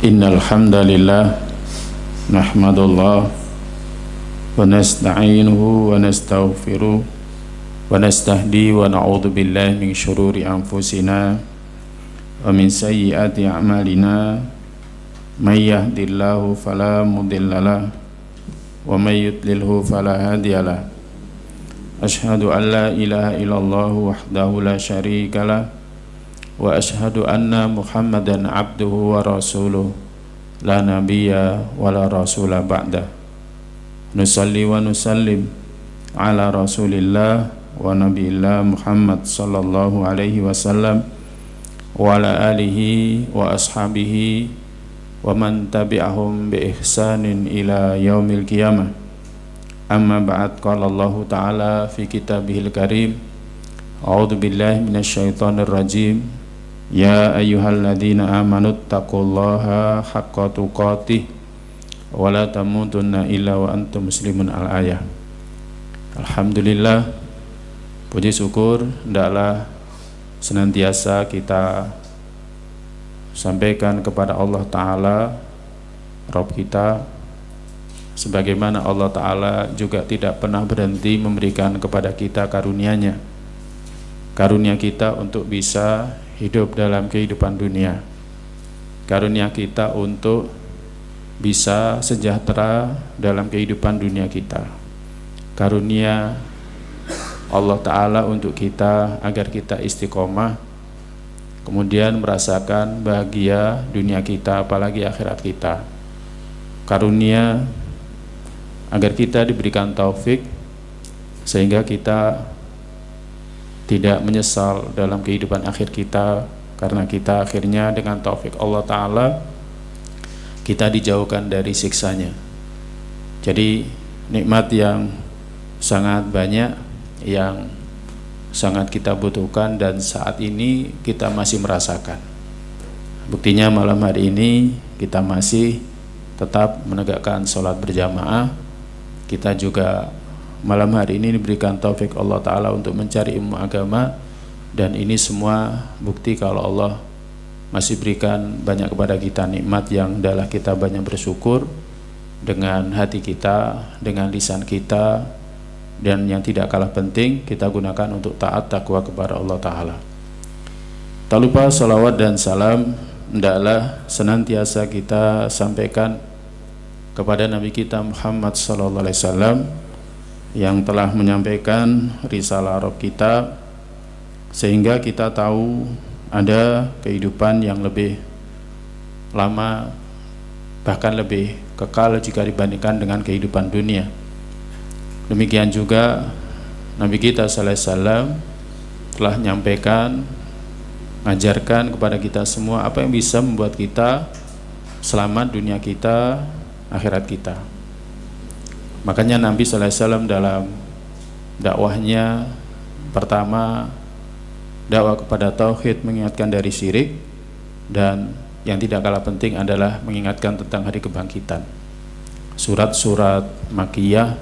Innal hamdalillah nahmadullah wa nasta'inuhu wa nastaghfiruh wa nastahdi wa na'udzu billahi min syururi anfusina wa min sayyiati a'malina may yahdihillahu fala mudhillalah wa may yudlilhu fala hadiyalah. Asyhadu an la ilaha illallah wahdahu la syarikalah wa asyhadu anna Muhammadan abduhu wa rasuluh la nabiyya wa la rasula ba'da. Nusalli wa nusallim ala rasulillah wa nabiyillah Muhammad sallallahu alaihi wasallam wa ala alihi wa ashabihi wa man tabi'ahum bi ihsanin ila yaumil qiyamah. Amma ba'd, qala Allah ta'ala fi kitabihil karim, a'udzu billahi minasyaitonir rajim. Ya ayyuhalladzina amanu taqullaha haqqa tuqatih wa la tamutunna illa wa antum muslimun. Al-ayah. Alhamdulillah, puji syukur hendaklah senantiasa kita sampaikan kepada Allah Ta'ala, Rabb kita, sebagaimana Allah Ta'ala juga tidak pernah berhenti memberikan kepada kita karunia-Nya, karunia kita untuk bisa hidup dalam kehidupan dunia, karunia kita untuk bisa sejahtera dalam kehidupan dunia kita, karunia Allah Ta'ala untuk kita agar kita istiqomah, kemudian merasakan bahagia dunia kita apalagi akhirat kita, karunia agar kita diberikan taufik sehingga kita tidak menyesal dalam kehidupan akhir kita, karena kita akhirnya dengan taufik Allah Ta'ala kita dijauhkan dari siksanya. Jadi nikmat yang sangat banyak yang sangat kita butuhkan dan saat ini kita masih merasakan. Buktinya malam hari ini kita masih tetap menegakkan sholat berjamaah. Kita juga malam hari ini diberikan taufik Allah Ta'ala untuk mencari ilmu agama, dan ini semua bukti kalau Allah masih berikan banyak kepada kita nikmat yang adalah kita banyak bersyukur dengan hati kita, dengan lisan kita, dan yang tidak kalah penting kita gunakan untuk taat takwa kepada Allah Ta'ala. Tak lupa salawat dan salam hendaklah senantiasa kita sampaikan kepada Nabi kita Muhammad sallallahu alaihi wasallam yang telah menyampaikan risalah Rabb kita, sehingga kita tahu ada kehidupan yang lebih lama, bahkan lebih kekal jika dibandingkan dengan kehidupan dunia. Demikian juga Nabi kita sallallahu alaihi wasallam telah menyampaikan, mengajarkan kepada kita semua apa yang bisa membuat kita selamat dunia kita, akhirat kita. Makanya Nabi sallallahu alaihi wasallam dalam dakwahnya pertama dakwah kepada tauhid, mengingatkan dari syirik, dan yang tidak kalah penting adalah mengingatkan tentang hari kebangkitan. Surat-surat Makkiyah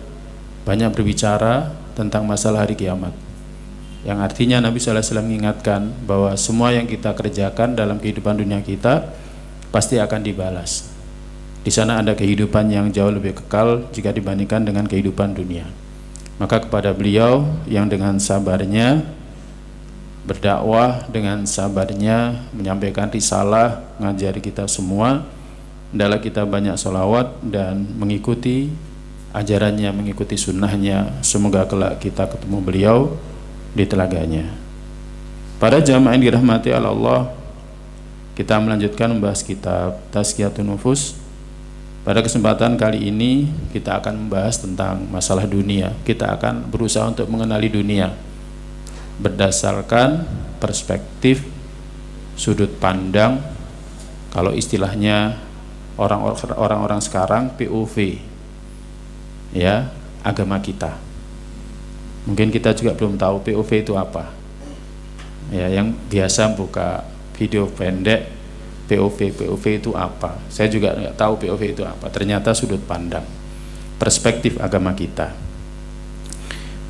banyak berbicara tentang masalah hari kiamat, yang artinya Nabi sallallahu alaihi wasallam mengingatkan bahwa semua yang kita kerjakan dalam kehidupan dunia kita pasti akan dibalas. Di sana ada kehidupan yang jauh lebih kekal jika dibandingkan dengan kehidupan dunia. Maka kepada beliau yang dengan sabarnya berdakwah, dengan sabarnya menyampaikan risalah, mengajari kita semua, hendaklah kita banyak sholawat dan mengikuti ajarannya, mengikuti sunnahnya. Semoga kelak kita ketemu beliau di telaganya. Para jamaah yang dirahmati Allah, kita melanjutkan membahas kitab Tazkiyatun Nufus. Pada kesempatan kali ini kita akan membahas tentang masalah dunia. Kita akan berusaha untuk mengenali dunia berdasarkan perspektif, sudut pandang, kalau istilahnya orang-orang sekarang POV, ya, agama kita. Mungkin kita juga belum tahu POV itu apa. Ya, yang biasa buka video pendek, POV itu apa? Saya juga nggak tahu POV itu apa. Ternyata sudut pandang, perspektif agama kita.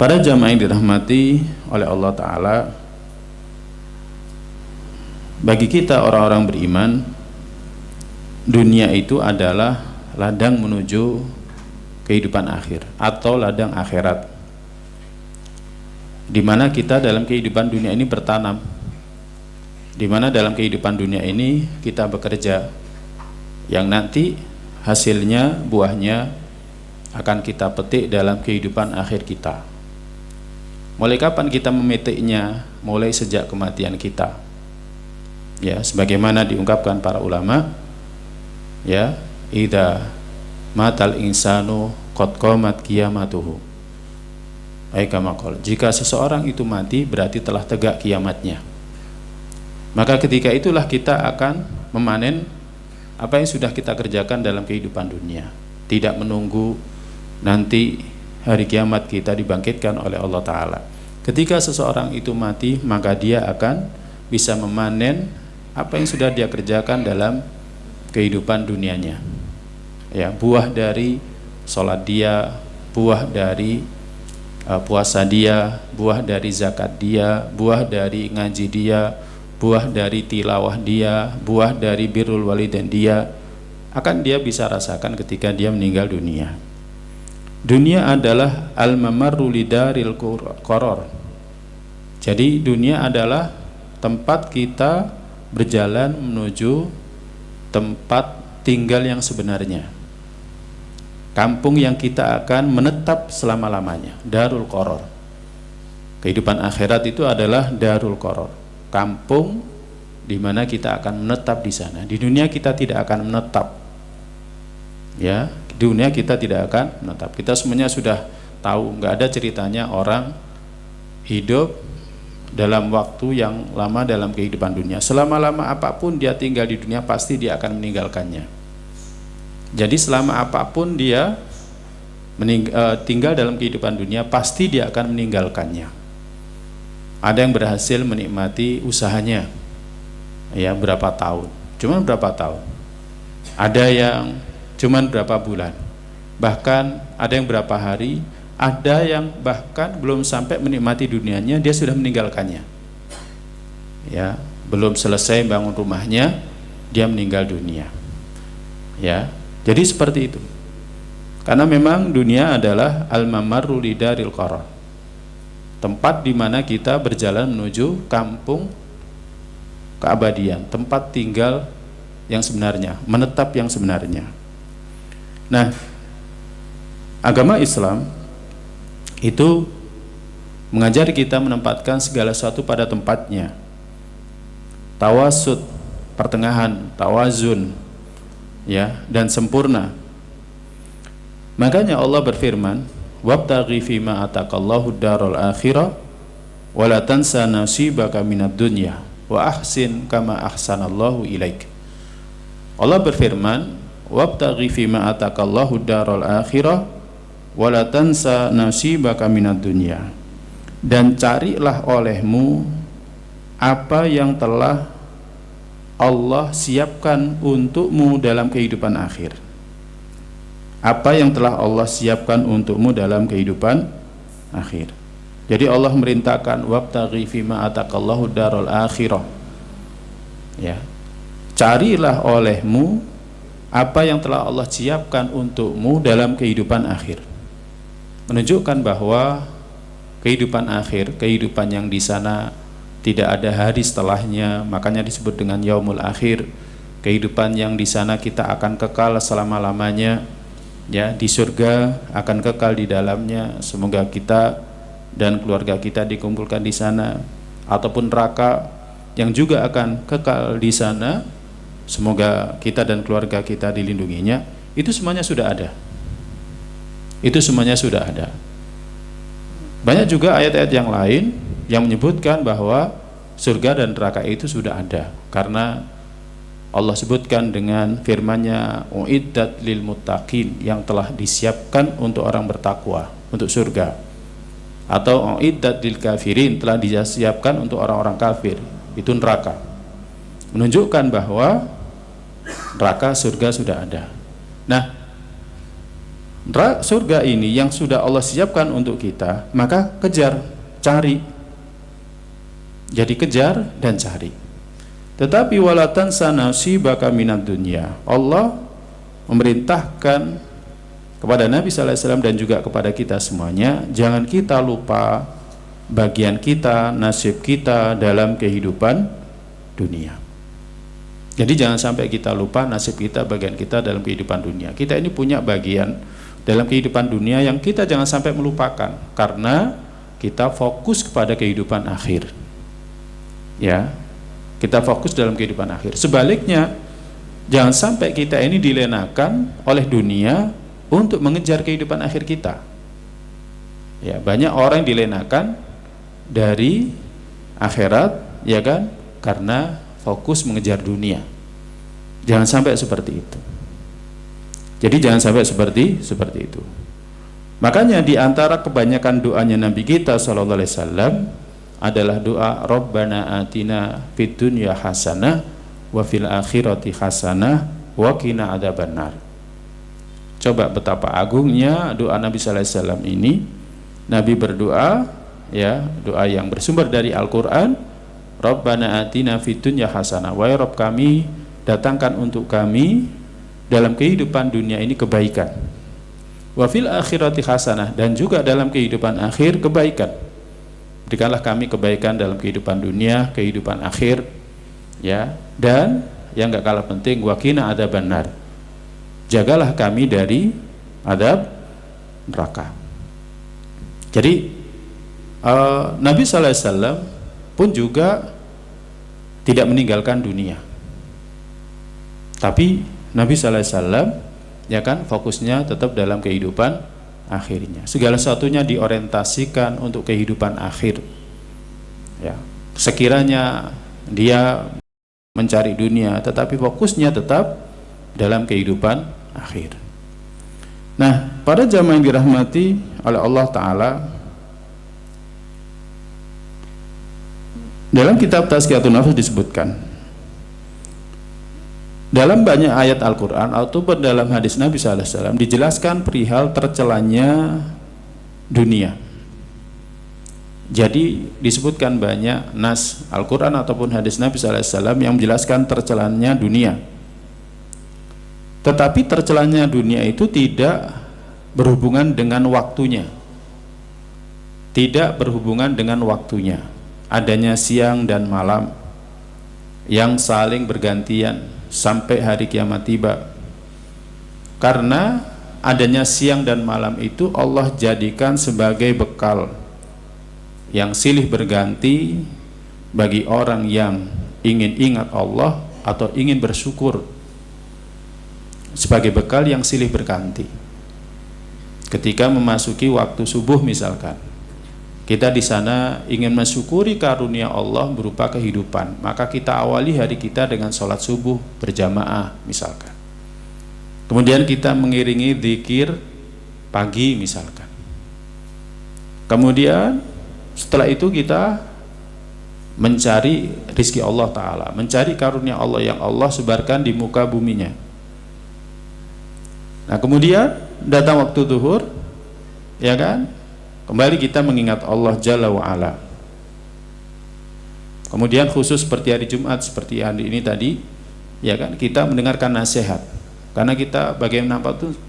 Para jamaah yang dirahmati oleh Allah Ta'ala, bagi kita orang-orang beriman, dunia itu adalah ladang menuju kehidupan akhir atau ladang akhirat, di mana kita dalam kehidupan dunia ini bertanam, di mana dalam kehidupan dunia ini kita bekerja, yang nanti hasilnya, buahnya akan kita petik dalam kehidupan akhir kita. Mulai kapan kita memetiknya? Mulai sejak kematian kita. Ya, sebagaimana diungkapkan para ulama, ya, idza matal insanu qad qamat qiyamatuhu. Kama qala, jika seseorang itu mati berarti telah tegak kiamatnya. Maka ketika itulah kita akan memanen apa yang sudah kita kerjakan dalam kehidupan dunia. Tidak menunggu nanti hari kiamat kita dibangkitkan oleh Allah Ta'ala. Ketika seseorang itu mati, maka dia akan bisa memanen apa yang sudah dia kerjakan dalam kehidupan dunianya. Ya, buah dari sholat dia, buah dari puasa dia, buah dari zakat dia, buah dari ngaji dia, buah dari tilawah dia, buah dari birrul walidain dia, akan dia bisa rasakan ketika dia meninggal dunia. Dunia adalah al-mamarru lidaril qaror. Jadi dunia adalah tempat kita berjalan menuju tempat tinggal yang sebenarnya, kampung yang kita akan menetap selama-lamanya, darul qaror. Kehidupan akhirat itu adalah darul qaror, kampung di mana kita akan menetap di sana. Di dunia kita tidak akan menetap. Ya, di dunia kita tidak akan menetap. Kita semuanya sudah tahu, nggak ada ceritanya orang hidup dalam waktu yang lama dalam kehidupan dunia. Selama-lama apapun dia tinggal di dunia, pasti dia akan meninggalkannya. Jadi selama apapun dia tinggal dalam kehidupan dunia, pasti dia akan meninggalkannya. Ada yang berhasil menikmati usahanya, ya, berapa tahun, cuman berapa tahun. Ada yang cuman berapa bulan, bahkan ada yang berapa hari, ada yang bahkan belum sampai menikmati dunianya dia sudah meninggalkannya. Ya, belum selesai bangun rumahnya dia meninggal dunia. Ya, jadi seperti itu. Karena memang dunia adalah al-mamarru lidaril qaror, tempat di mana kita berjalan menuju kampung keabadian, tempat tinggal yang sebenarnya, menetap yang sebenarnya. Nah, agama Islam itu mengajari kita menempatkan segala sesuatu pada tempatnya. Tawasud, pertengahan, tawazun, ya, dan sempurna. Makanya Allah berfirman, wabtaghi fima ataqallahu darul akhirah wa la tansa nasibaka minad dunya wa ahsin kama ahsanallahu ilaik. Allah berfirman, wabtaghi fima ataqallahu darul akhirah wa la tansa nasibaka minad dunya, dan carilah olehmu apa yang telah Allah siapkan untukmu dalam kehidupan akhir. Apa yang telah Allah siapkan untukmu dalam kehidupan akhir. Jadi Allah merintahkan wabtaghi fima ataqallahu darul akhirah. Ya. Carilah olehmu apa yang telah Allah siapkan untukmu dalam kehidupan akhir. Menunjukkan bahwa kehidupan akhir, kehidupan yang di sana tidak ada hari setelahnya, makanya disebut dengan yaumul akhir. Kehidupan yang di sana kita akan kekal selama-lamanya, ya, di surga akan kekal di dalamnya. Semoga kita dan keluarga kita dikumpulkan di sana, ataupun neraka yang juga akan kekal di sana. Semoga kita dan keluarga kita dilindunginya. Itu semuanya sudah ada. Itu semuanya sudah ada. Banyak juga ayat-ayat yang lain yang menyebutkan bahwa surga dan neraka itu sudah ada, karena Allah sebutkan dengan firman-Nya uiddat lil muttaqin, yang telah disiapkan untuk orang bertakwa, untuk surga. Atau uiddat lil kafirin, telah disiapkan untuk orang-orang kafir, itu neraka. Menunjukkan bahwa neraka, surga sudah ada. Nah, surga ini yang sudah Allah siapkan untuk kita, maka kejar, cari. Jadi kejar dan cari. Tetapi wala tansa nasibaka minad dunya. Allah memerintahkan kepada Nabi sallallahu alaihi wasallam dan juga kepada kita semuanya, jangan kita lupa bagian kita, nasib kita dalam kehidupan dunia. Jadi jangan sampai kita lupa nasib kita, bagian kita dalam kehidupan dunia. Kita ini punya bagian dalam kehidupan dunia yang kita jangan sampai melupakan, karena kita fokus kepada kehidupan akhir. Ya, kita fokus dalam kehidupan akhir. Sebaliknya, jangan sampai kita ini dilenakan oleh dunia untuk mengejar kehidupan akhir kita. Ya, banyak orang yang dilenakan dari akhirat, ya kan, karena fokus mengejar dunia. Jangan sampai seperti itu. Jadi jangan sampai seperti itu. Makanya di antara kebanyakan doanya Nabi kita sallallahu alaihi wasallam adalah doa Rabbana atina fid dunya hasanah wa fil akhirati hasanah wa qina adzabannar. Coba betapa agungnya doa Nabi sallallahu alaihi wasallam ini. Nabi berdoa, ya, doa yang bersumber dari Al-Qur'an, Rabbana atina fid dunya hasanah, wahai Rabb kami, datangkan untuk kami dalam kehidupan dunia ini kebaikan. Wa fil akhirati hasanah, dan juga dalam kehidupan akhir kebaikan. Berikanlah kami kebaikan dalam kehidupan dunia, kehidupan akhir, ya. Dan yang enggak kalah penting, wa qina adzabannar. Jagalah kami dari adab neraka. Jadi Nabi sallallahu alaihi wasallam pun juga tidak meninggalkan dunia. Tapi Nabi sallallahu alaihi wasallam, ya kan, fokusnya tetap dalam kehidupan akhirnya. Segala sesuatunya diorientasikan untuk kehidupan akhir. Ya, sekiranya dia mencari dunia, tetapi fokusnya tetap dalam kehidupan akhir. Nah, para jamaah yang dirahmati oleh Allah Ta'ala, dalam kitab Tazkiyatun Nafs disebutkan, dalam banyak ayat Al-Quran ataupun dalam hadis Nabi SAW dijelaskan perihal tercelanya dunia. Jadi disebutkan banyak nas Al-Quran ataupun hadis Nabi SAW yang menjelaskan tercelanya dunia. Tetapi tercelanya dunia itu tidak berhubungan dengan waktunya. Tidak berhubungan dengan waktunya. Adanya siang dan malam yang saling bergantian sampai hari kiamat tiba. Karena adanya siang dan malam itu Allah jadikan sebagai bekal yang silih berganti bagi orang yang ingin ingat Allah atau ingin bersyukur, sebagai bekal yang silih berganti. Ketika memasuki waktu subuh misalkan, kita di sana ingin mensyukuri karunia Allah berupa kehidupan, maka kita awali hari kita dengan sholat subuh berjamaah misalkan. Kemudian kita mengiringi zikir pagi misalkan. Kemudian setelah itu kita mencari rizki Allah Ta'ala, mencari karunia Allah yang Allah sebarkan di muka buminya. Nah, kemudian datang waktu zuhur, ya kan, kembali kita mengingat Allah Jalla wa'ala. Kemudian khusus seperti hari Jumat, seperti hari ini tadi, ya kan, kita mendengarkan nasihat. Karena kita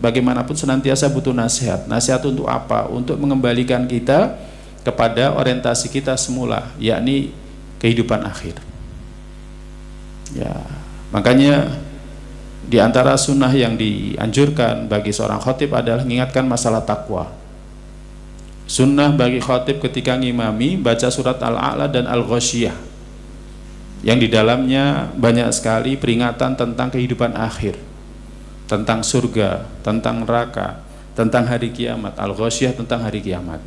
bagaimanapun senantiasa butuh nasihat. Nasihat untuk apa? Untuk mengembalikan kita kepada orientasi kita semula, yakni kehidupan akhir. Ya, makanya di antara sunnah yang dianjurkan bagi seorang khatib adalah mengingatkan masalah takwa. Sunnah bagi khatib ketika ngimami baca surat Al-A'la dan Al-Ghasyiyah, yang di dalamnya banyak sekali peringatan tentang kehidupan akhir, tentang surga, tentang neraka, tentang hari kiamat. Al-Ghasyiyah tentang hari kiamat.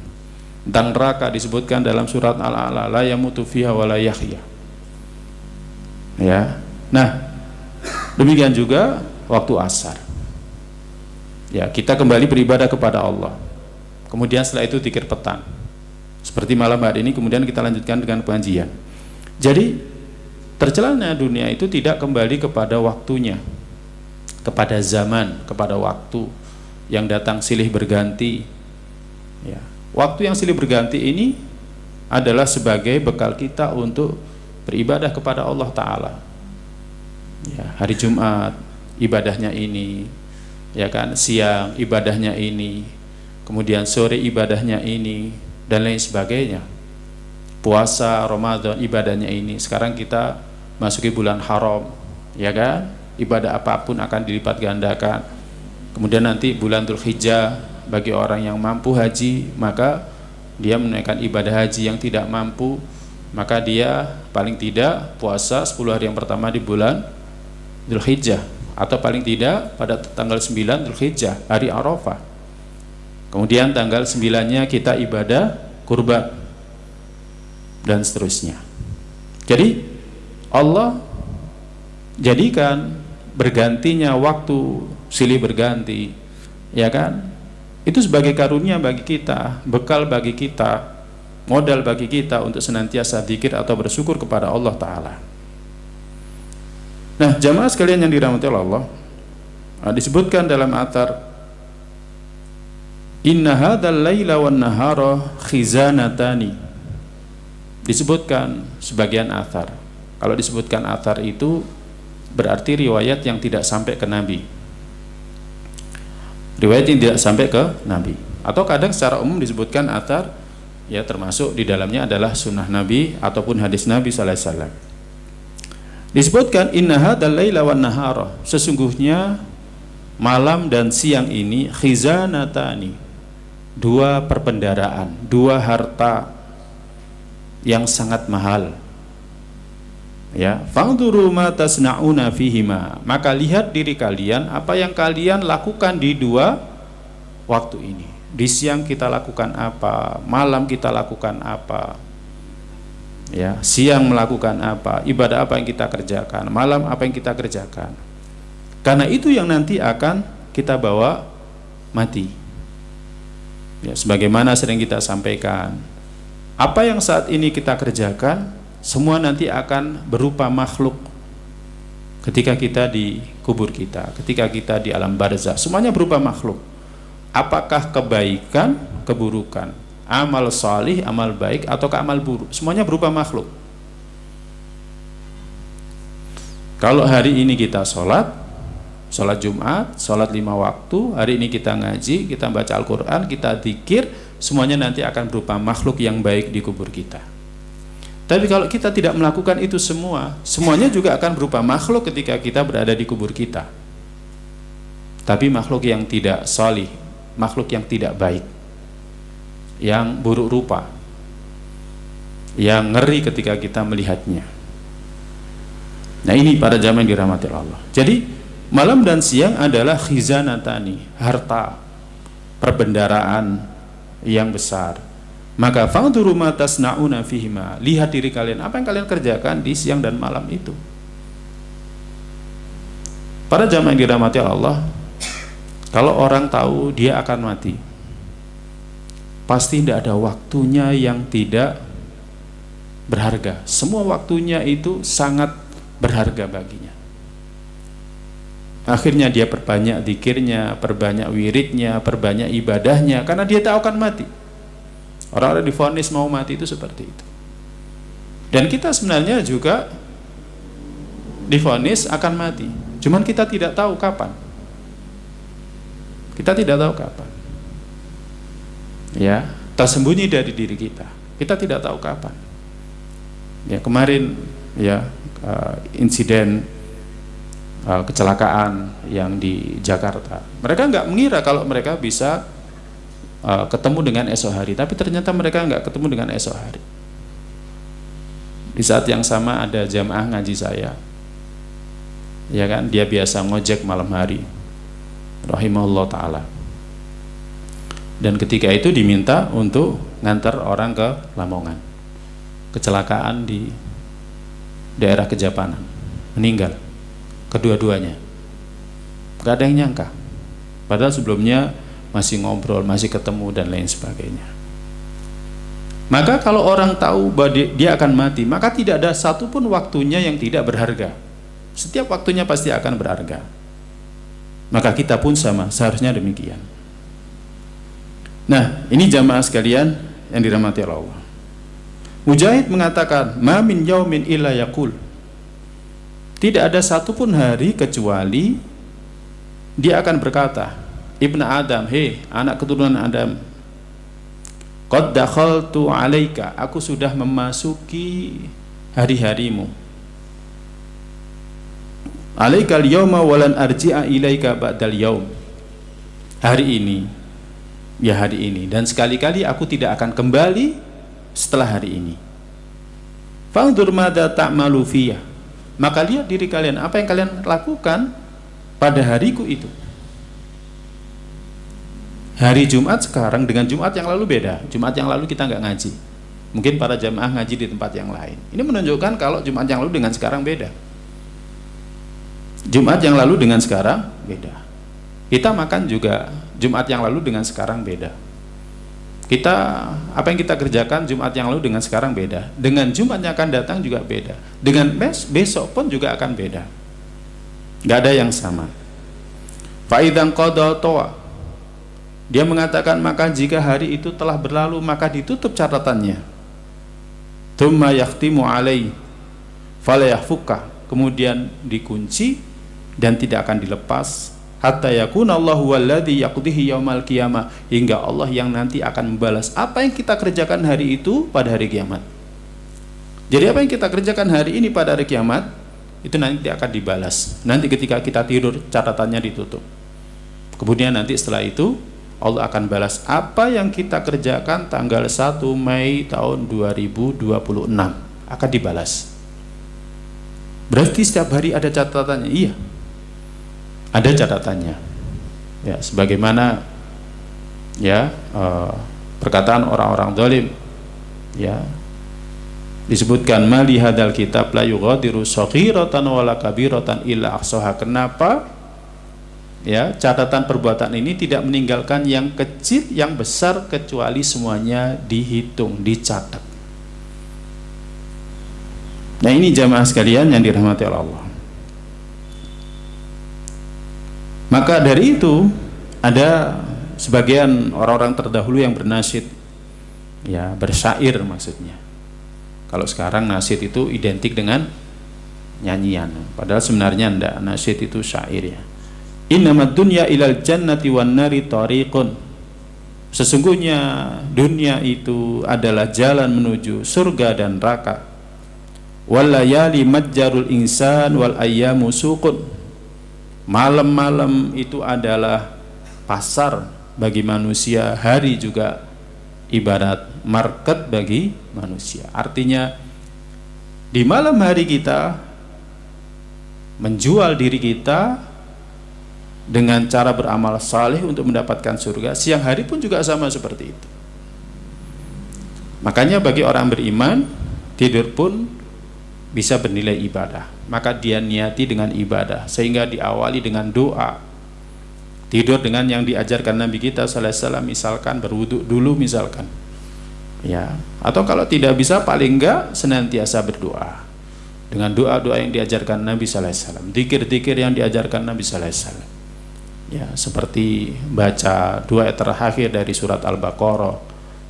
Tentang neraka disebutkan dalam surat Al-A'la, la yamutu fiha wa la yahya. Ya. Nah, demikian juga waktu asar. Ya, kita kembali beribadah kepada Allah. Kemudian setelah itu zikir petang. Seperti malam hari ini, kemudian kita lanjutkan dengan pengajian. Jadi, tercelanya dunia itu tidak kembali kepada waktunya, kepada zaman, kepada waktu yang datang silih berganti. Ya. Waktu yang silih berganti ini adalah sebagai bekal kita untuk beribadah kepada Allah Ta'ala. Ya, hari Jumat ibadahnya ini, ya kan, siang ibadahnya ini, kemudian sore ibadahnya ini, dan lain sebagainya. Puasa Ramadan ibadahnya ini. Sekarang kita masuki bulan haram, ya kan, ibadah apapun akan dilipat gandakan. Kemudian nanti bulan Dzulhijjah, bagi orang yang mampu haji, maka dia menunaikan ibadah haji. Yang tidak mampu, maka dia paling tidak puasa 10 hari yang pertama di bulan Dzulhijjah, atau paling tidak pada tanggal 9 Dzulhijjah, hari Arafah. Kemudian tanggal 9-nya kita ibadah kurban, dan seterusnya. Jadi Allah jadikan bergantinya waktu silih berganti, ya kan, itu sebagai karunia bagi kita, bekal bagi kita, modal bagi kita untuk senantiasa zikir atau bersyukur kepada Allah Ta'ala. Nah, jamaah sekalian yang dirahmati Allah, disebutkan dalam athar, inna hadzal laila wan nahara khizanatani. Disebutkan sebagian athar. Kalau disebutkan athar itu berarti riwayat yang tidak sampai ke Nabi, riwayat yang tidak sampai ke Nabi. Atau kadang secara umum disebutkan athar, ya termasuk di dalamnya adalah sunnah Nabi ataupun hadis Nabi sallallahu alaihi wasallam. Disebutkan inna hadzal laila wan nahara, sesungguhnya malam dan siang ini khizanatani, dua perbendaraan, dua harta yang sangat mahal. Ya, fangduru ma tasnauna fihima, maka lihat diri kalian apa yang kalian lakukan di dua waktu ini. Di siang kita lakukan apa, malam kita lakukan apa. Ya, siang melakukan apa, ibadah apa yang kita kerjakan, malam apa yang kita kerjakan. Karena itu yang nanti akan kita bawa mati. Ya, sebagaimana sering kita sampaikan, apa yang saat ini kita kerjakan semua nanti akan berupa makhluk ketika kita di kubur kita, ketika kita di alam barzakh, semuanya berupa makhluk. Apakah kebaikan, keburukan, amal salih, amal baik, atau amal buruk, semuanya berupa makhluk. Kalau hari ini kita sholat Jumat, sholat 5 waktu, hari ini kita ngaji, kita baca Al-Quran, kita zikir, semuanya nanti akan berupa makhluk yang baik di kubur kita. Tapi kalau kita tidak melakukan itu semua, semuanya juga akan berupa makhluk ketika kita berada di kubur kita. Tapi makhluk yang tidak salih, makhluk yang tidak baik, yang buruk rupa, yang ngeri ketika kita melihatnya. Nah, ini para jamaah yang dirahmati Allah. Jadi malam dan siang adalah khizanatani, harta, perbendaraan yang besar. Maka fangduru ma tasnauna fihima, lihat diri kalian apa yang kalian kerjakan di siang dan malam itu. Para jamaah yang dirahmati Allah, kalau orang tahu dia akan mati, pasti tidak ada waktunya yang tidak berharga. Semua waktunya itu sangat berharga baginya. Akhirnya dia perbanyak zikirnya, perbanyak wiridnya, perbanyak ibadahnya, karena dia tahu akan mati. Orang-orang divonis mau mati itu seperti itu. Dan kita sebenarnya juga divonis akan mati, cuman kita tidak tahu kapan. Kita tidak tahu kapan. Ya, tersembunyi dari diri kita. Kita tidak tahu kapan. Ya, kemarin ya insiden kecelakaan yang di Jakarta. Mereka nggak mengira kalau mereka bisa ketemu dengan esok hari, tapi ternyata mereka nggak ketemu dengan esok hari. Di saat yang sama ada jamaah ngaji saya, ya kan, dia biasa ngojek malam hari, rahimahullah ta'ala, dan ketika itu diminta untuk ngantar orang ke Lamongan, kecelakaan di daerah Kejapanan, meninggal kedua-duanya. Gak ada yang nyangka, padahal sebelumnya masih ngobrol, masih ketemu dan lain sebagainya. Maka kalau orang tahu bahwa dia akan mati, maka tidak ada satupun waktunya yang tidak berharga. Setiap waktunya pasti akan berharga. Maka kita pun sama, seharusnya demikian. Nah, ini jamaah sekalian yang dirahmati Allah. Mujahid mengatakan, "Ma min yaumin illa yaqul." Tidak ada satupun hari kecuali dia akan berkata, Ibnu Adam, hei anak keturunan Adam, qad dakhaltu alaika, aku sudah memasuki hari-harimu. Alaikal yauma walan arji'a ilaika ba'dal yaum. Hari ini, ya hari ini, dan sekali-kali aku tidak akan kembali setelah hari ini. Fa'ndur madza ta'malu fiyah. Maka lihat diri kalian, apa yang kalian lakukan pada hariku itu. Hari Jumat sekarang dengan Jumat yang lalu beda. Jumat yang lalu kita nggak ngaji. Mungkin para jamaah ngaji di tempat yang lain. Ini menunjukkan kalau Jumat yang lalu dengan sekarang beda. Jumat yang lalu dengan sekarang beda. Kita makan juga Jumat yang lalu dengan sekarang beda. Kita, apa yang kita kerjakan Jumat yang lalu dengan sekarang beda. Dengan Jumat yang akan datang juga beda. Dengan besok pun juga akan beda. Gak ada yang sama. Fa'idzan qada tawa. Dia mengatakan, maka jika hari itu telah berlalu, maka ditutup catatannya. Tsumma yakhtimu alai fala yahfukka. Kemudian dikunci dan tidak akan dilepas hatta yakunallahu walladzi yaqdihi yaumal qiyamah, hingga Allah yang nanti akan membalas apa yang kita kerjakan hari itu pada hari kiamat. Jadi apa yang kita kerjakan hari ini pada hari kiamat itu nanti akan dibalas. Nanti ketika kita tidur catatannya ditutup. Kemudian nanti setelah itu Allah akan balas apa yang kita kerjakan tanggal 1 Mei tahun 2026 akan dibalas. Berarti setiap hari ada catatannya. Iya, ada catatannya. Ya, sebagaimana ya perkataan orang-orang zalim, ya, disebutkan mali hadal kitab la yughadiru shaghiratan wala kabiratan illa ahsaha. Kenapa ya catatan perbuatan ini tidak meninggalkan yang kecil yang besar kecuali semuanya dihitung, dicatat. Nah, ini jamaah sekalian yang dirahmati oleh Allah. Maka dari itu ada sebagian orang-orang terdahulu yang bernasyid, ya, bersyair maksudnya. Kalau sekarang nasyid itu identik dengan nyanyian, padahal sebenarnya enggak. Nasyid itu syair, ya. Innamad dunya ilal jannati wan nari tariqun. Sesungguhnya dunia itu adalah jalan menuju surga dan neraka. Wal layali majjarul insan wal ayyamu suqun. Malam-malam itu adalah pasar bagi manusia, hari juga ibarat market bagi manusia. Artinya di malam hari kita menjual diri kita dengan cara beramal saleh untuk mendapatkan surga. Siang hari pun juga sama seperti itu. Makanya bagi orang beriman, tidur pun bisa bernilai ibadah. Maka dia niati dengan ibadah, sehingga diawali dengan doa. Tidur dengan yang diajarkan Nabi kita sallallahu alaihi wasallam, misalkan berwudu dulu misalkan, ya. Atau kalau tidak bisa, paling enggak senantiasa berdoa dengan doa-doa yang diajarkan Nabi sallallahu alaihi wasallam, zikir-zikir yang diajarkan Nabi sallallahu alaihi wasallam. Ya, seperti baca dua ayat terakhir dari surat Al-Baqarah,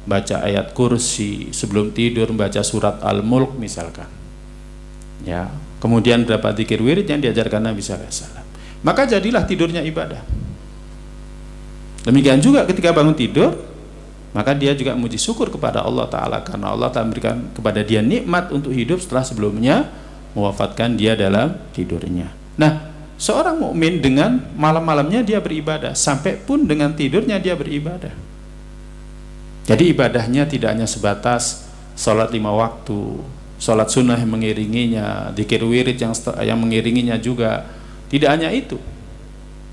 baca ayat kursi, sebelum tidur baca surat Al-Mulk misalkan. Ya, kemudian berapa zikir wirid yang diajarkan Nabi sallallahu alaihi wasallam. Maka jadilah tidurnya ibadah. Demikian juga ketika bangun tidur, maka dia juga memuji syukur kepada Allah Ta'ala, karena Allah telah memberikan kepada dia nikmat untuk hidup setelah sebelumnya mewafatkan dia dalam tidurnya. Nah, seorang mukmin dengan malam-malamnya dia beribadah, sampai pun dengan tidurnya dia beribadah. Jadi ibadahnya tidak hanya sebatas sholat 5 waktu, sholat sunnah yang mengiringinya, zikir wirid yang mengiringinya juga. Tidak hanya itu,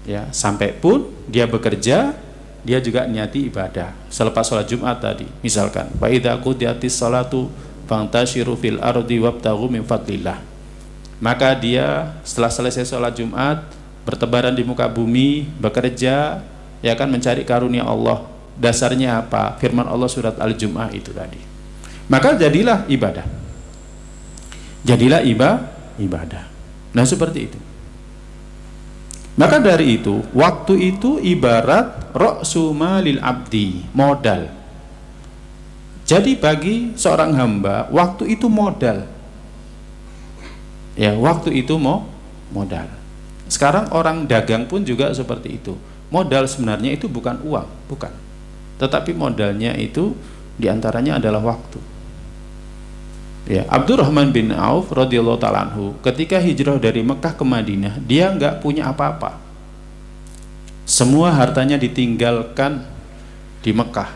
ya, sampai pun dia bekerja, dia juga niati ibadah. Selepas sholat Jumat tadi, misalkan, wa idza qudiyatis sholatu fantashiru fil ardi wabtaghu min fadlillah. Maka dia setelah selesai sholat Jumat bertebaran di muka bumi, bekerja, ya kan, mencari karunia Allah. Dasarnya apa? Firman Allah surat Al-Jum'ah itu tadi. Maka jadilah ibadah. Jadilah ibadah. Nah, seperti itu. Maka dari itu, waktu itu ibarat ra'su malil abdi, modal. Jadi bagi seorang hamba, waktu itu modal. Ya, waktu itu modal. Sekarang orang dagang pun juga seperti itu. Modal sebenarnya itu bukan uang, bukan. Tetapi modalnya itu diantaranya adalah waktu. Ya, Abdurrahman bin Auf radhiyallahu ta'ala anhu ketika hijrah dari Mekah ke Madinah, dia nggak punya apa-apa. Semua hartanya ditinggalkan di Mekah.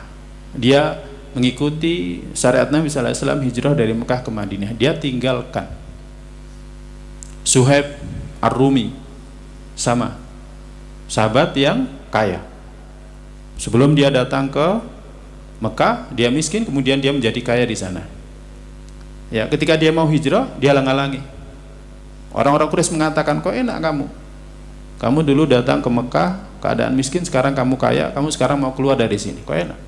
Dia mengikuti syariat Nabi sallallahu alaihi wasallam, hijrah dari Mekah ke Madinah. Dia tinggalkan. Suhaib Ar-Rumi sama sahabat yang kaya. Sebelum dia datang ke Mekah, dia miskin, kemudian dia menjadi kaya di sana. Ya, ketika dia mau hijrah, dia halang-halangi. Orang-orang Quraisy mengatakan, kok enak kamu dulu datang ke Mekah keadaan miskin, sekarang kamu kaya, kamu sekarang mau keluar dari sini, kok enak.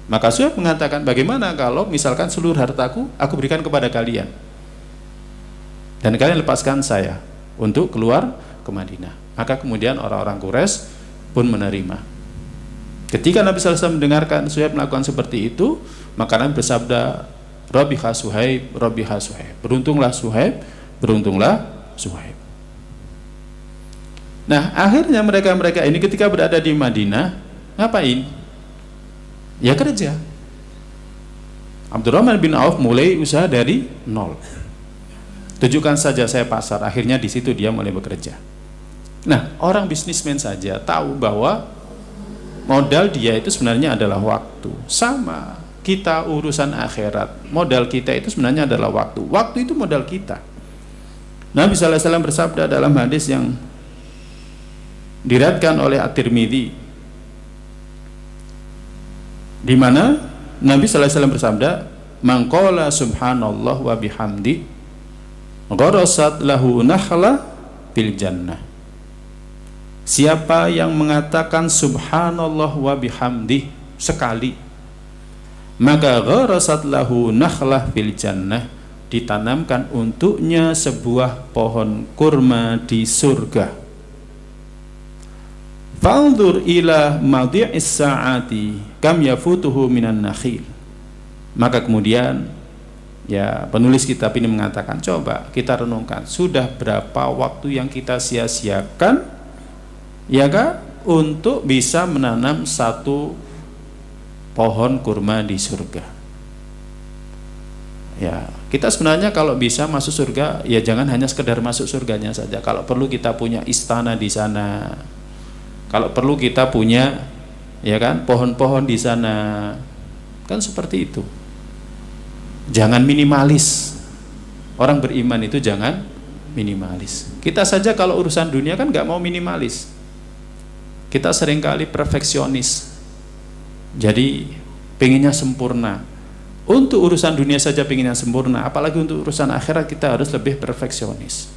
Maka Suhaib mengatakan, bagaimana kalau misalkan seluruh hartaku aku berikan kepada kalian dan kalian lepaskan saya untuk keluar ke Madinah. Maka kemudian orang-orang Quraisy pun menerima. Ketika Nabi sallallahu alaihi wasallam mendengarkan Suhaib melakukan seperti itu, maka Nabi bersabda, Rabiha Suhaib, Rabiha Suhaib. Beruntunglah Suhaib, beruntunglah Suhaib. Nah, akhirnya mereka ini ketika berada di Madinah, ngapain? Ya kerja. Abdurrahman bin Auf mulai usaha dari nol. Tunjukkan saja saya pasar, akhirnya di situ dia mulai bekerja. Nah, orang bisnismen saja tahu bahwa modal dia itu sebenarnya adalah waktu. Sama kita urusan akhirat, modal kita itu sebenarnya adalah waktu. Waktu itu modal kita. Nabi sallallahu alaihi wasallam bersabda dalam hadis yang diriwayatkan oleh At-Tirmidzi, di mana Nabi sallallahu alaihi wasallam bersabda, "Man qala subhanallah wa bihamdi, gharasat lahu nakhla fil jannah." Siapa yang mengatakan subhanallah wa bihamdi sekali, maka gharasat lahu nakhlah fil jannah, ditanamkan untuknya sebuah pohon kurma di surga. Fa'udhur ila madhi'is sa'ati kam yafutuhu minan nakhil. Maka kemudian ya penulis kitab ini mengatakan, coba kita renungkan, sudah berapa waktu yang kita sia-siakan ya kan untuk bisa menanam satu pohon kurma di surga. Ya, kita sebenarnya kalau bisa masuk surga ya jangan hanya sekedar masuk surganya saja. Kalau perlu kita punya istana di sana. Kalau perlu kita punya ya kan pohon-pohon di sana. Kan seperti itu. Jangan minimalis. Orang beriman itu jangan minimalis. Kita saja kalau urusan dunia kan nggak mau minimalis. Kita seringkali perfeksionis. Jadi pengennya sempurna. Untuk urusan dunia saja pengennya sempurna, apalagi untuk urusan akhirat kita harus lebih perfeksionis.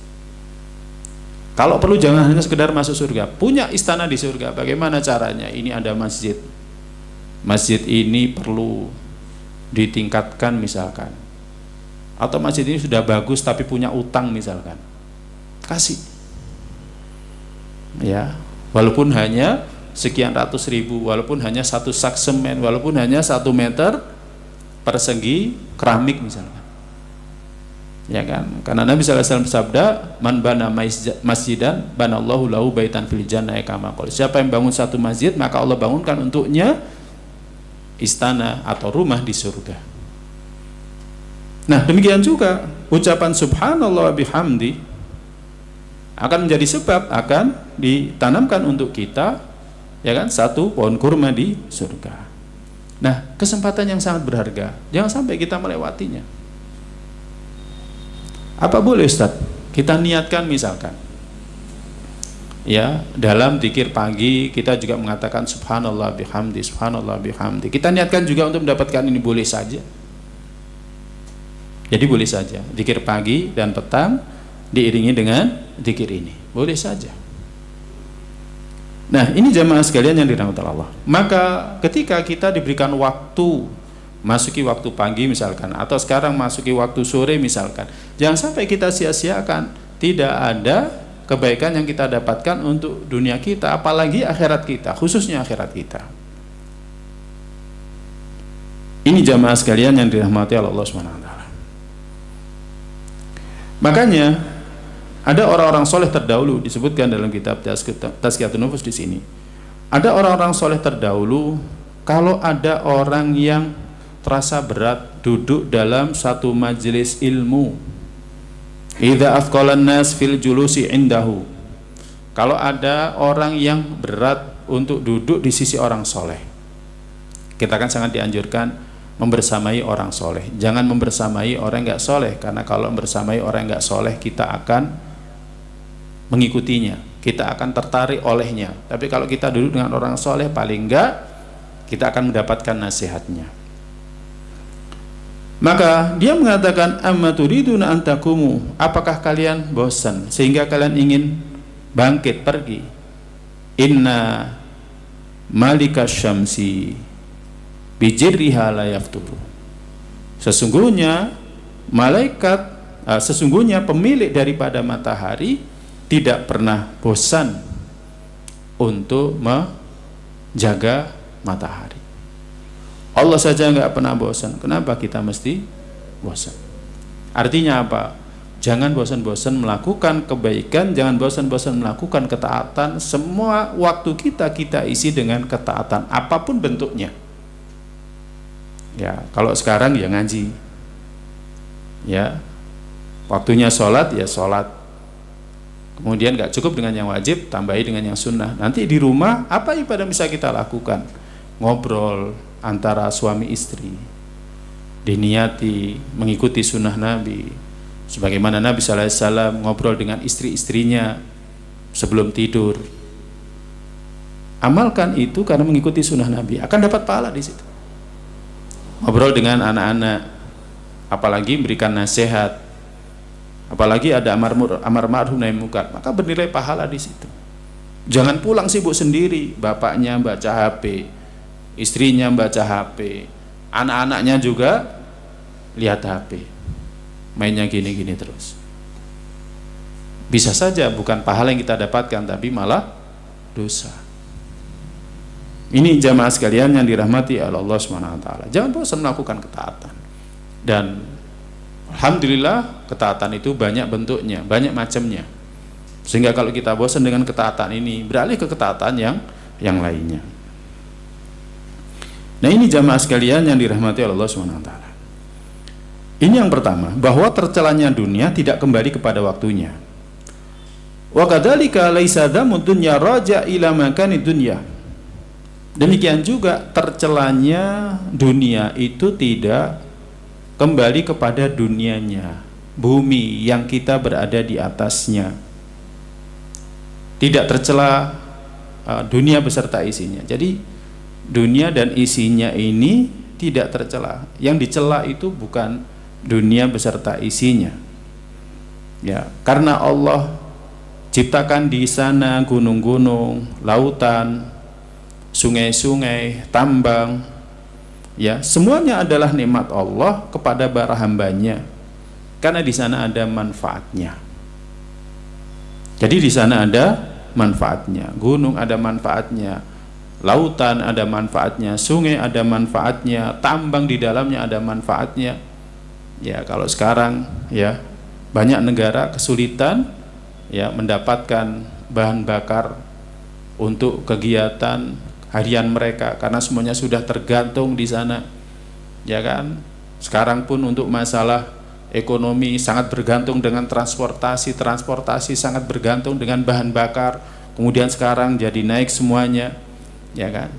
Kalau perlu jangan hanya sekedar masuk surga, punya istana di surga. Bagaimana caranya? Ini ada masjid. Masjid ini perlu ditingkatkan misalkan. Atau masjid ini sudah bagus tapi punya utang misalkan. Kasih. Ya, walaupun hanya sekian ratus ribu, walaupun hanya satu sak semen, walaupun hanya 1 meter persegi keramik misalkan. Ya kan? Karena Nabi sallallahu alaihi wasallam bersabda, "Man bana masjidan, banallahu lahu baitan fil jannah kama qala." Siapa yang bangun satu masjid, maka Allah bangunkan untuknya istana atau rumah di surga. Nah, demikian juga ucapan subhanallah wa bihamdi akan menjadi sebab akan ditanamkan untuk kita ya kan satu pohon kurma di surga. Nah, kesempatan yang sangat berharga, jangan sampai kita melewatinya. Apa boleh Ustaz? Kita niatkan misalkan ya dalam zikir pagi kita juga mengatakan subhanallah bihamdi, subhanallah bihamdi. Kita niatkan juga untuk mendapatkan ini, boleh saja. Jadi boleh saja zikir pagi dan petang diiringi dengan zikir ini, boleh saja. Nah, ini jamaah sekalian yang dirahmati Allah. Maka ketika kita diberikan waktu, masuki waktu pagi misalkan, atau sekarang masuki waktu sore misalkan, jangan sampai kita sia-siakan. Tidak ada kebaikan yang kita dapatkan untuk dunia kita, apalagi akhirat kita, khususnya akhirat kita. Ini jamaah sekalian yang dirahmati Allah SWT. Makanya ada orang-orang soleh terdahulu disebutkan dalam kitab Tazkiyatun Nufus di sini. Ada orang-orang soleh terdahulu, kalau ada orang yang terasa berat duduk dalam satu majelis ilmu, idza athqalan nas fil julusi indahu, kalau ada orang yang berat untuk duduk di sisi orang soleh, kita kan sangat dianjurkan membersamai orang soleh. Jangan membersamai orang nggak soleh, karena kalau membersamai orang nggak soleh kita akan mengikutinya, kita akan tertarik olehnya. Tapi kalau kita duduk dengan orang soleh, paling enggak kita akan mendapatkan nasihatnya. Maka dia mengatakan, amma turiduna an taqumu, apakah kalian bosan sehingga kalian ingin bangkit pergi? Inna malika syamsi bijirriha la yafturu, sesungguhnya sesungguhnya pemilik daripada matahari tidak pernah bosan untuk menjaga matahari. Allah saja nggak pernah bosan, kenapa kita mesti bosan? Artinya apa? Jangan bosan-bosan melakukan kebaikan, jangan bosan-bosan melakukan ketaatan. Semua waktu kita isi dengan ketaatan apapun bentuknya. Ya, kalau sekarang ya ngaji, ya waktunya sholat ya sholat, kemudian nggak cukup dengan yang wajib, tambahi dengan yang sunnah. Nanti di rumah apa ibadah bisa kita lakukan? Ngobrol antara suami istri, diniati mengikuti sunnah Nabi, sebagaimana Nabi SAW ngobrol dengan istri-istrinya sebelum tidur. Amalkan itu karena mengikuti sunnah Nabi, akan dapat pahala di situ. Ngobrol dengan anak-anak, apalagi memberikan nasihat, apalagi ada amar ma'ruf nahi munkar, maka bernilai pahala di situ. Jangan pulang sibuk sendiri, bapaknya baca HP, istrinya baca HP, anak-anaknya juga lihat HP, mainnya gini-gini terus. Bisa saja bukan pahala yang kita dapatkan, tapi malah dosa. Ini jamaah sekalian yang dirahmati oleh Allah SWT. Jangan bosan melakukan ketaatan. Dan alhamdulillah ketaatan itu banyak bentuknya, banyak macamnya. Sehingga kalau kita bosan dengan ketaatan ini, beralih ke ketaatan yang lainnya. Nah, ini jamaah sekalian yang dirahmati oleh Allah SWT. Ini yang pertama, bahwa tercelanya dunia tidak kembali kepada waktunya. Wa kadzalika laisa dzamud dunya raja ila makani dunya. Demikian juga tercelanya dunia itu tidak kembali kepada dunianya, bumi yang kita berada di atasnya. Tidak tercela dunia beserta isinya. Jadi dunia dan isinya ini tidak tercela. Yang dicela itu bukan dunia beserta isinya. Ya, karena Allah ciptakan di sana gunung-gunung, lautan, sungai-sungai, tambang, ya, semuanya adalah nikmat Allah kepada para hambanya, karena di sana ada manfaatnya. Jadi di sana ada manfaatnya, gunung ada manfaatnya, lautan ada manfaatnya, sungai ada manfaatnya, tambang di dalamnya ada manfaatnya. Ya, kalau sekarang ya banyak negara kesulitan ya mendapatkan bahan bakar untuk kegiatan harian mereka karena semuanya sudah tergantung di sana, ya kan? Sekarang pun untuk masalah ekonomi sangat bergantung dengan transportasi sangat bergantung dengan bahan bakar. Kemudian sekarang jadi naik semuanya, ya kan?